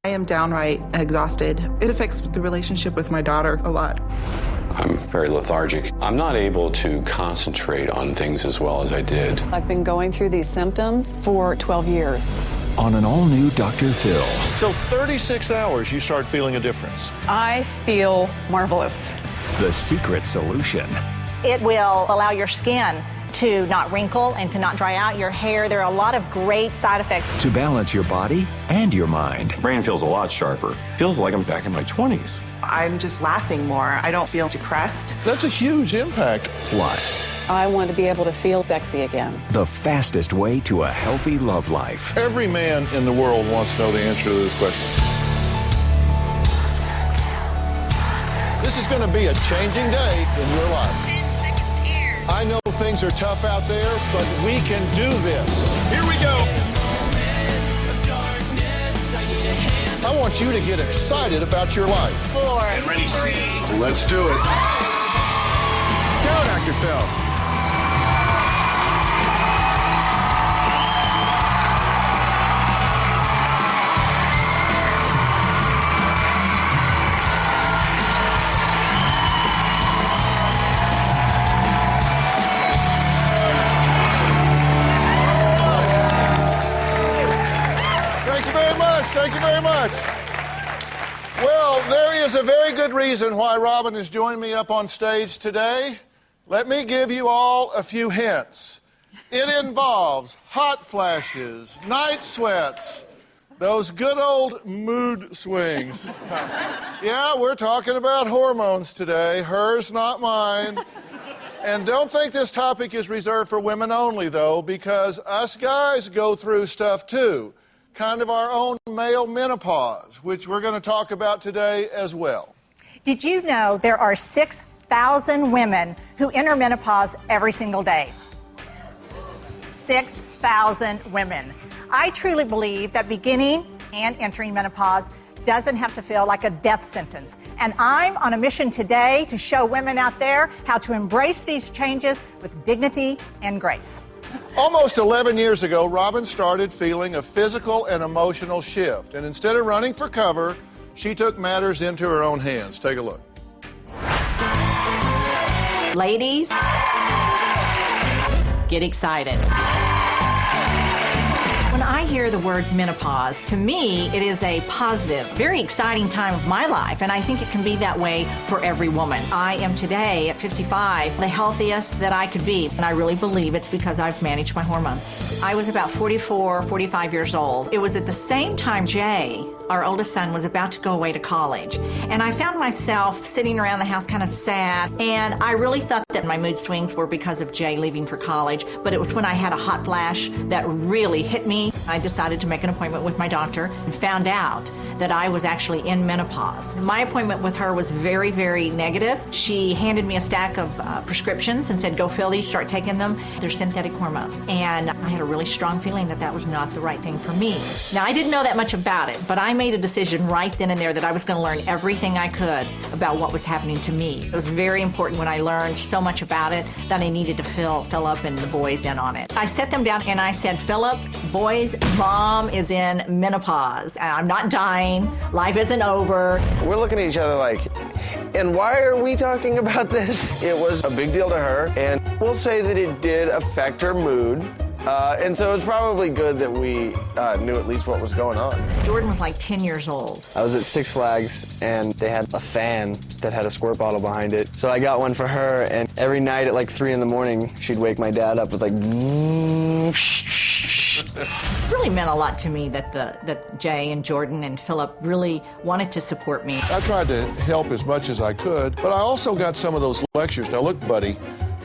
I am downright exhausted. It affects the relationship with my daughter a lot. I'm very lethargic. I'm not able to concentrate on things as well as I did. I've been going through these symptoms for 12 years. On an all-new Dr. Phil. So 36 hours, you start feeling a difference. I feel marvelous. The secret solution. It will allow your skin to not wrinkle and to not dry out your hair. There are a lot of great side effects. To balance your body and your mind. Brain feels a lot sharper. Feels like I'm back in my 20s. I'm just laughing more. I don't feel depressed. That's a huge impact. Plus, I want to be able to feel sexy again. the fastest way to a healthy love life. Every man in the world wants to know the answer to this question. This is going to be a changing day in your life. 10 seconds to air. I know things are tough out there, but we can do this. Here we go. I want you to get excited about your life. 4, Get ready, see. Let's do it. Go, Dr. Phil. Thank you very much. Well, there is a very good reason why Robin is joining me up on stage today. Let me give you all a few hints. It involves hot flashes, night sweats, those good old mood swings. Yeah, we're talking about hormones today. Hers, not mine. And don't think this topic is reserved for women only, though, because us guys go through stuff, too. Kind of our own male menopause, which we're going to talk about today as well. Did you know there are 6,000 women who enter menopause every single day? 6,000 women. I truly believe that beginning and entering menopause doesn't have to feel like a death sentence. And I'm on a mission today to show women out there how to embrace these changes with dignity and grace. Almost 11 years ago, Robin started feeling a physical and emotional shift. And instead of running for cover, she took matters into her own hands. Take a look. Ladies, get excited. When I hear the word menopause, to me, it is a positive, very exciting time of my life, and I think it can be that way for every woman. I am today, at 55, the healthiest that I could be, and I really believe it's because I've managed my hormones. I was about 44, 45 years old. It was at the same time Jay, our oldest son, was about to go away to college, and I found myself sitting around the house kind of sad, and I really thought that my mood swings were because of Jay leaving for college, but it was when I had a hot flash that really hit me. I decided to make an appointment with my doctor and found out that I was actually in menopause. My appointment with her was very, very negative. She handed me a stack of prescriptions and said, go fill these, start taking them. They're synthetic hormones. And I had a really strong feeling that that was not the right thing for me. Now, I didn't know that much about it, but I made a decision right then and there that I was going to learn everything I could about what was happening to me. It was very important when I learned so much about it that I needed to fill up and the boys in on it. I set them down and I said, Philip, boys, mom is in menopause. I'm not dying. Life isn't over. We're looking at each other like, and why are we talking about this? It was a big deal to her, and we'll say that it did affect her mood. And so it's probably good that we knew at least what was going on. Jordan was like 10 years old. I was at Six Flags, and they had a fan that had a squirt bottle behind it. So I got one for her, and every night at like 3 in the morning, she'd wake my dad up with like, It really meant a lot to me that Jay and Jordan and Philip really wanted to support me. I tried to help as much as I could, but I also got some of those lectures. Now look, buddy,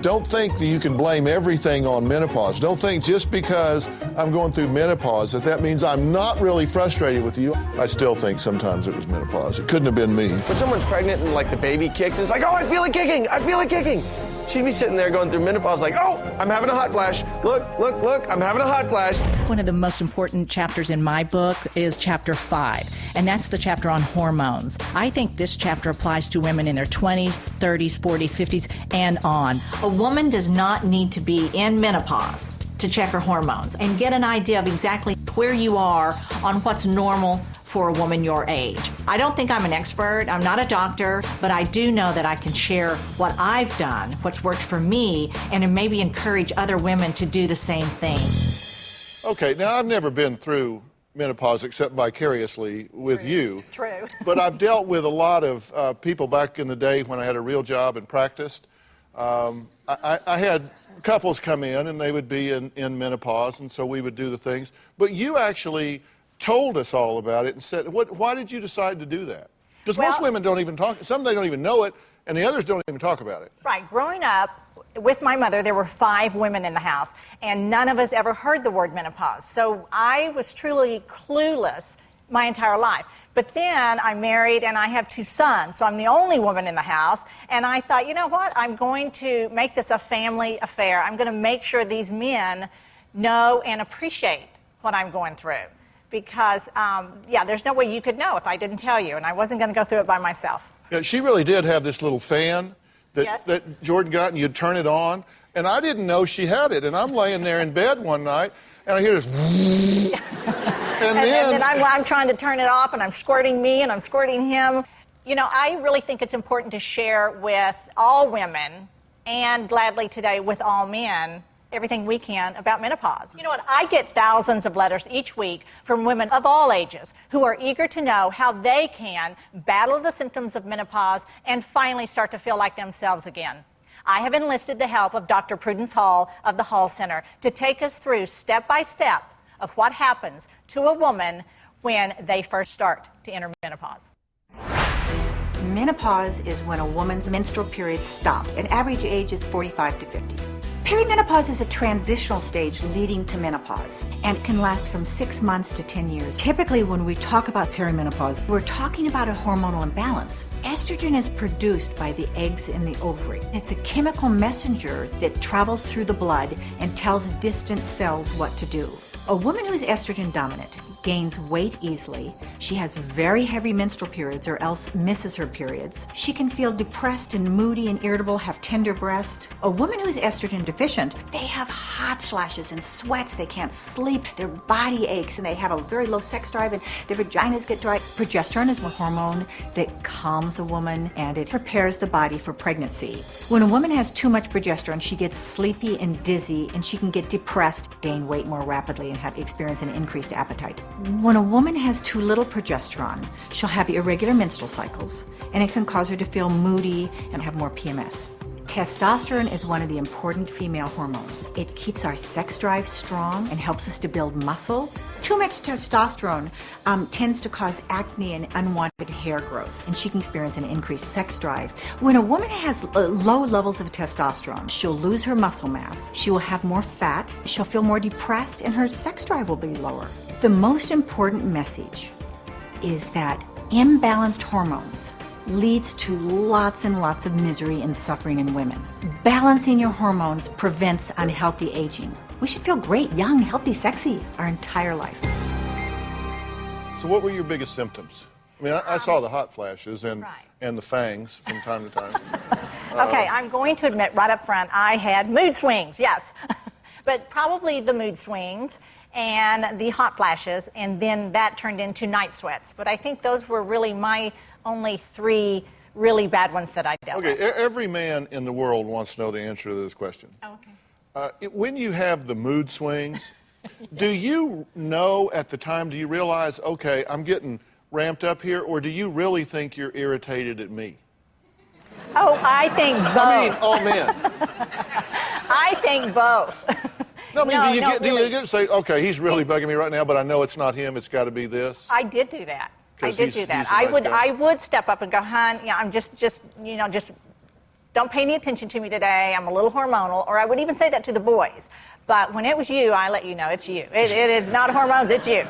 don't think that you can blame everything on menopause. Don't think just because I'm going through menopause that means I'm not really frustrated with you. I still think sometimes it was menopause. It couldn't have been me. when someone's pregnant and like the baby kicks, it's like, oh, I feel it kicking, I feel it kicking. She'd be sitting there going through menopause like, oh, I'm having a hot flash. Look, look, look, I'm having a hot flash. One of the most important chapters in my book is chapter 5, and that's the chapter on hormones. I think this chapter applies to women in their 20s, 30s, 40s, 50s, and on. A woman does not need to be in menopause to check her hormones and get an idea of exactly where you are on what's normal for a woman your age. I don't think I'm an expert. I'm not a doctor, but I do know that I can share what I've done, what's worked for me, and maybe encourage other women to do the same thing. Okay, now I've never been through menopause except vicariously with you. True. But I've dealt with a lot of people back in the day when I had a real job and practiced. I had couples come in and they would be in menopause, and so we would do the things. But you actually told us all about it and said, why did you decide to do that? Because most women don't even talk, some they don't even know it, and the others don't even talk about it. Right. Growing up with my mother, there were 5 women in the house, and none of us ever heard the word menopause. So I was truly clueless my entire life. But then I married and I have 2 sons, so I'm the only woman in the house. And I thought, you know what? I'm going to make this a family affair. I'm going to make sure these men know and appreciate what I'm going through. Because, there's no way you could know if I didn't tell you, and I wasn't going to go through it by myself. Yeah, she really did have this little fan that Jordan got, and you'd turn it on. And I didn't know she had it. And I'm laying there in bed one night, and I hear this. And then I'm trying to turn it off, and I'm squirting me, and I'm squirting him. You know, I really think it's important to share with all women, and gladly today with all men, everything we can about menopause. You know what? I get thousands of letters each week from women of all ages who are eager to know how they can battle the symptoms of menopause and finally start to feel like themselves again. I have enlisted the help of Dr. Prudence Hall of the Hall Center to take us through step by step of what happens to a woman when they first start to enter menopause. Menopause is when a woman's menstrual periods stop. An average age is 45 to 50. Perimenopause is a transitional stage leading to menopause, and it can last from 6 months to 10 years. Typically, when we talk about perimenopause, we're talking about a hormonal imbalance. Estrogen is produced by the eggs in the ovary. It's a chemical messenger that travels through the blood and tells distant cells what to do. A woman who's estrogen dominant gains weight easily. She has very heavy menstrual periods or else misses her periods. She can feel depressed and moody and irritable, have tender breast. A woman who's estrogen deficient, they have hot flashes and sweats, they can't sleep, their body aches, and they have a very low sex drive and their vaginas get dry. Progesterone is a hormone that calms a woman and it prepares the body for pregnancy. When a woman has too much progesterone, she gets sleepy and dizzy, and she can get depressed, gain weight more rapidly, and experience an increased appetite. When a woman has too little progesterone, she'll have irregular menstrual cycles, and it can cause her to feel moody and have more PMS. Testosterone is one of the important female hormones. It keeps our sex drive strong and helps us to build muscle. Too much testosterone tends to cause acne and unwanted hair growth, and she can experience an increased sex drive. When a woman has low levels of testosterone, she'll lose her muscle mass, she will have more fat, she'll feel more depressed, and her sex drive will be lower. The most important message is that imbalanced hormones leads to lots and lots of misery and suffering in women. Balancing your hormones prevents unhealthy aging. We should feel great, young, healthy, sexy our entire life. So what were your biggest symptoms? I mean, I saw the hot flashes and the fangs from time to time. Okay, I'm going to admit right up front, I had mood swings, yes. But probably the mood swings and the hot flashes, and then that turned into night sweats. But I think those were really my only 3 really bad ones that I dealt with. Okay, every man in the world wants to know the answer to this question. Okay. When you have the mood swings, do you know at the time, do you realize, okay, I'm getting ramped up here, or do you really think you're irritated at me? Oh, I think both. I mean, all men. I think both. No, I mean, do you get to say, okay, he's really bugging me right now, but I know it's not him, it's got to be this? I did do that. I did do that. Nice I would step up and go, hon, I'm just don't pay any attention to me today. I'm a little hormonal. Or I would even say that to the boys. But when it was you, I let you know it's you. It is not hormones, it's you.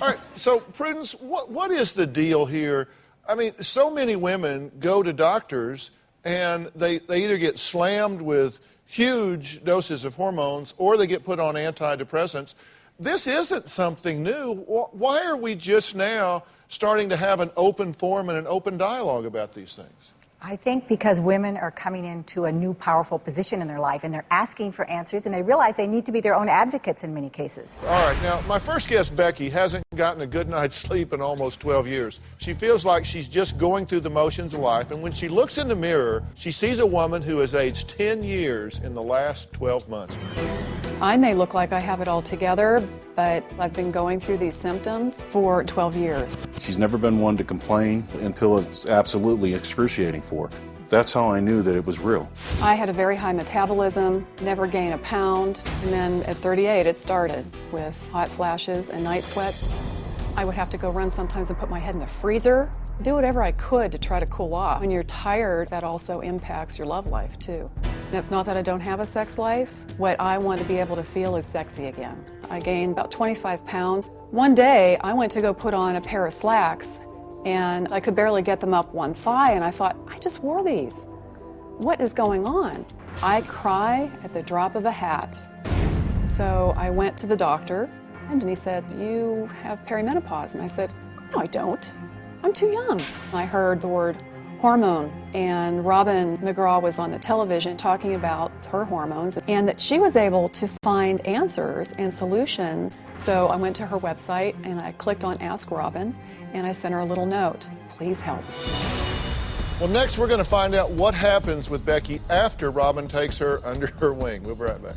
All right, so Prudence, what is the deal here? I mean, so many women go to doctors and they either get slammed with huge doses of hormones or they get put on antidepressants. This isn't something new. Why are we just now starting to have an open forum and an open dialogue about these things? I think because women are coming into a new powerful position in their life and they're asking for answers and they realize they need to be their own advocates in many cases. All right, now, my first guest, Becky, hasn't gotten a good night's sleep in almost 12 years. She feels like she's just going through the motions of life, and when she looks in the mirror, she sees a woman who has aged 10 years in the last 12 months. I may look like I have it all together, but I've been going through these symptoms for 12 years. She's never been one to complain until it's absolutely excruciating for her. That's how I knew that it was real. I had a very high metabolism, never gained a pound, and then at 38 it started with hot flashes and night sweats. I would have to go run sometimes and put my head in the freezer, do whatever I could to try to cool off. When you're tired, that also impacts your love life too. And it's not that I don't have a sex life. What I want to be able to feel is sexy again. I gained about 25 pounds. One day, I went to go put on a pair of slacks, and I could barely get them up one thigh, and I thought, I just wore these. What is going on? I cry at the drop of a hat. So I went to the doctor, and he said, you have perimenopause. And I said, no, I don't. I'm too young. I heard the word hormone, and Robin McGraw was on the television talking about her hormones and that she was able to find answers and solutions. So I went to her website and I clicked on Ask Robin and I sent her a little note. Please help. Well, next we're going to find out what happens with Becky after Robin takes her under her wing. We'll be right back.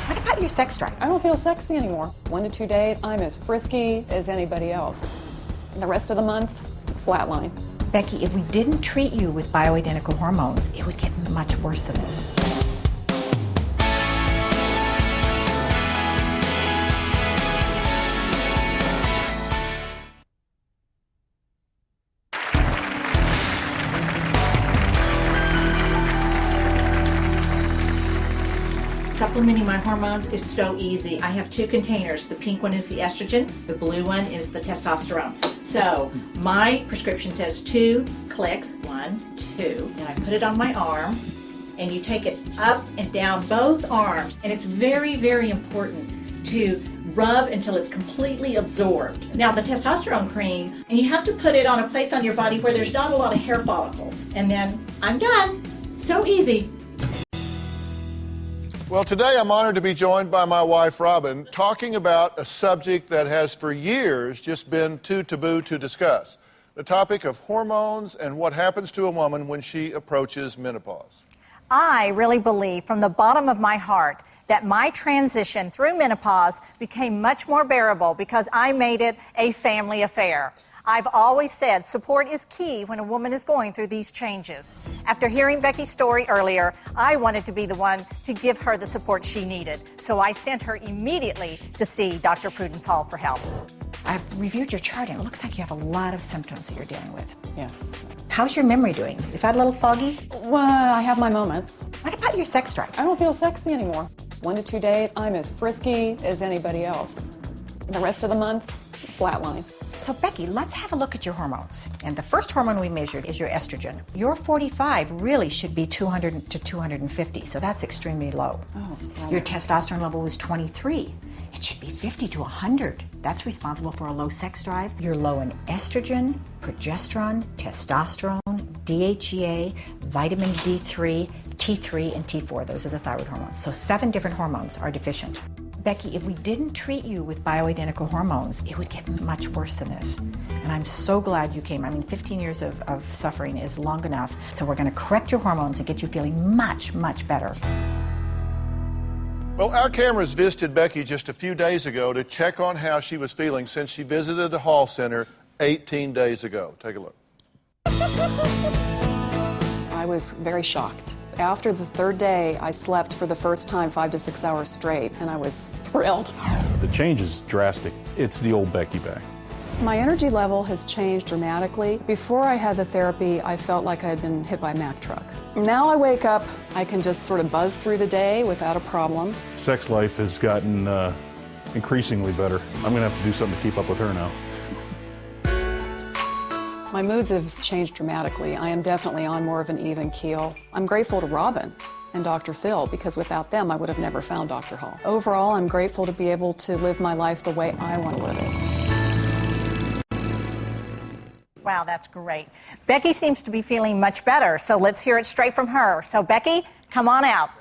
What about your sex drive? I don't feel sexy anymore. 1 to 2 days, I'm as frisky as anybody else. The rest of the month, flatline. Becky, if we didn't treat you with bioidentical hormones, it would get much worse than this. Supplementing my hormones is so easy. I have 2 containers. The pink one is the estrogen, the blue one is the testosterone. So my prescription says 2 clicks, 1, 2, and I put it on my arm, and you take it up and down both arms, and it's very, very important to rub until it's completely absorbed. Now the testosterone cream, and you have to put it on a place on your body where there's not a lot of hair follicles, and then I'm done. So easy. Well, today I'm honored to be joined by my wife, Robin, talking about a subject that has for years just been too taboo to discuss. The topic of hormones and what happens to a woman when she approaches menopause. I really believe from the bottom of my heart that my transition through menopause became much more bearable because I made it a family affair. I've always said support is key when a woman is going through these changes. After hearing Becky's story earlier, I wanted to be the one to give her the support she needed. So I sent her immediately to see Dr. Prudence Hall for help. I've reviewed your chart and it looks like you have a lot of symptoms that you're dealing with. Yes. How's your memory doing? Is that a little foggy? Well, I have my moments. What about your sex drive? I don't feel sexy anymore. 1 to 2 days, I'm as frisky as anybody else. The rest of the month, flatline. So Becky, let's have a look at your hormones. And the first hormone we measured is your estrogen. Your 45 really should be 200 to 250, so that's extremely low. Oh, your testosterone level was 23. It should be 50 to 100. That's responsible for a low sex drive. You're low in estrogen, progesterone, testosterone, DHEA, vitamin D3, T3, and T4. Those are the thyroid hormones. So 7 different hormones are deficient. Becky, if we didn't treat you with bioidentical hormones, it would get much worse than this. And I'm so glad you came. I mean, 15 years of suffering is long enough. So we're going to correct your hormones and get you feeling much, much better. Well, our cameras visited Becky just a few days ago to check on how she was feeling since she visited the Hall Center 18 days ago. Take a look. I was very shocked. After the 3rd day, I slept for the first time 5 to 6 hours straight, and I was thrilled. The change is drastic. It's the old Becky back. My energy level has changed dramatically. Before I had the therapy, I felt like I had been hit by a Mack truck. Now I wake up, I can just sort of buzz through the day without a problem. Sex life has gotten increasingly better. I'm going to have to do something to keep up with her now. My moods have changed dramatically. I am definitely on more of an even keel. I'm grateful to Robin and Dr. Phil because without them I would have never found Dr. Hall. Overall, I'm grateful to be able to live my life the way I want to live it. Wow, that's great. Becky seems to be feeling much better, so let's hear it straight from her. So, Becky, come on out.